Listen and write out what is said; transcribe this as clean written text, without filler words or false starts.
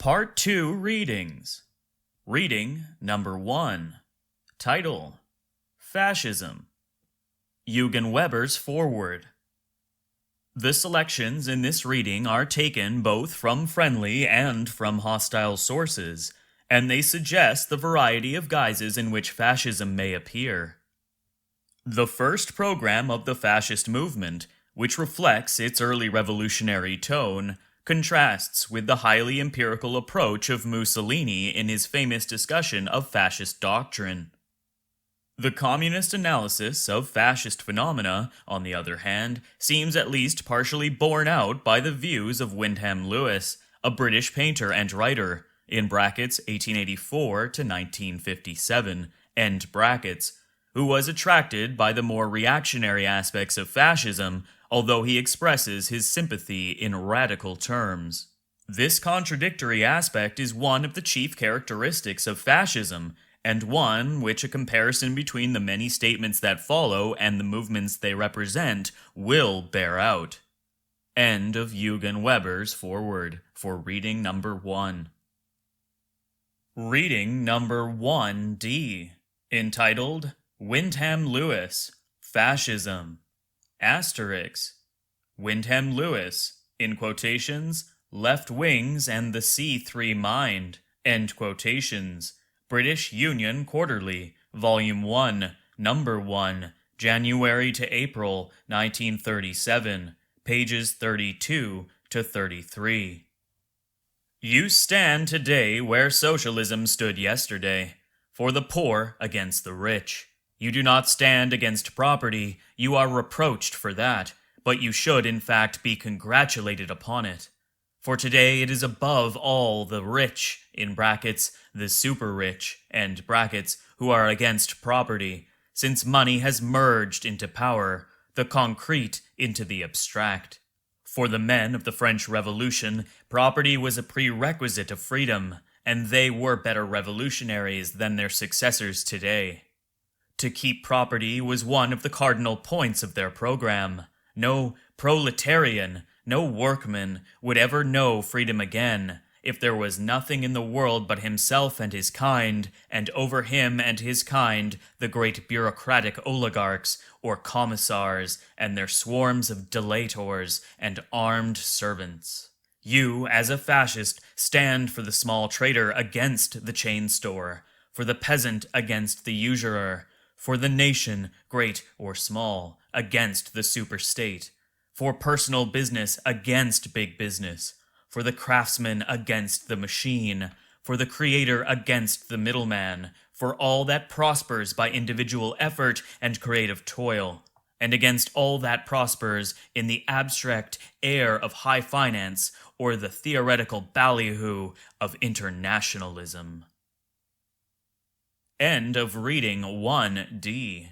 Part 2 Readings. Reading number 1. Title: Fascism. Eugen Weber's Foreword. The selections in this reading are taken both from friendly and from hostile sources, and they suggest the variety of guises in which fascism may appear. The first program of the fascist movement, which reflects its early revolutionary tone, contrasts with the highly empirical approach of Mussolini in his famous discussion of fascist doctrine. The communist analysis of fascist phenomena, on the other hand, seems at least partially borne out by the views of Wyndham Lewis, a British painter and writer, in brackets 1884 to 1957, end brackets, who was attracted by the more reactionary aspects of fascism, although he expresses his sympathy in radical terms. This contradictory aspect is one of the chief characteristics of fascism, and one which a comparison between the many statements that follow and the movements they represent will bear out. End of Eugen Weber's foreword for reading number 1. Reading number 1D, entitled Wyndham Lewis, Fascism. Asterisk. Wyndham Lewis, in quotations, Left Wings and the C3 Mind, end quotations, British Union Quarterly, Volume 1, Number 1, January to April 1937, pages 32 to 33. You stand today where socialism stood yesterday, for the poor against the rich. You do not stand against property, you are reproached for that, but you should in fact be congratulated upon it. For today it is above all the rich, in brackets, the super rich, end brackets, who are against property, since money has merged into power, the concrete into the abstract. For the men of the French Revolution, property was a prerequisite of freedom, and they were better revolutionaries than their successors today. To keep property was one of the cardinal points of their program. No proletarian, no workman would ever know freedom again, if there was nothing in the world but himself and his kind, and over him and his kind the great bureaucratic oligarchs, or commissars, and their swarms of delators and armed servants. You, as a fascist, stand for the small trader against the chain store, for the peasant against the usurer, for the nation, great or small, against the superstate, for personal business against big business, for the craftsman against the machine, for the creator against the middleman, for all that prospers by individual effort and creative toil, and against all that prospers in the abstract air of high finance or the theoretical ballyhoo of internationalism. End of reading 1D.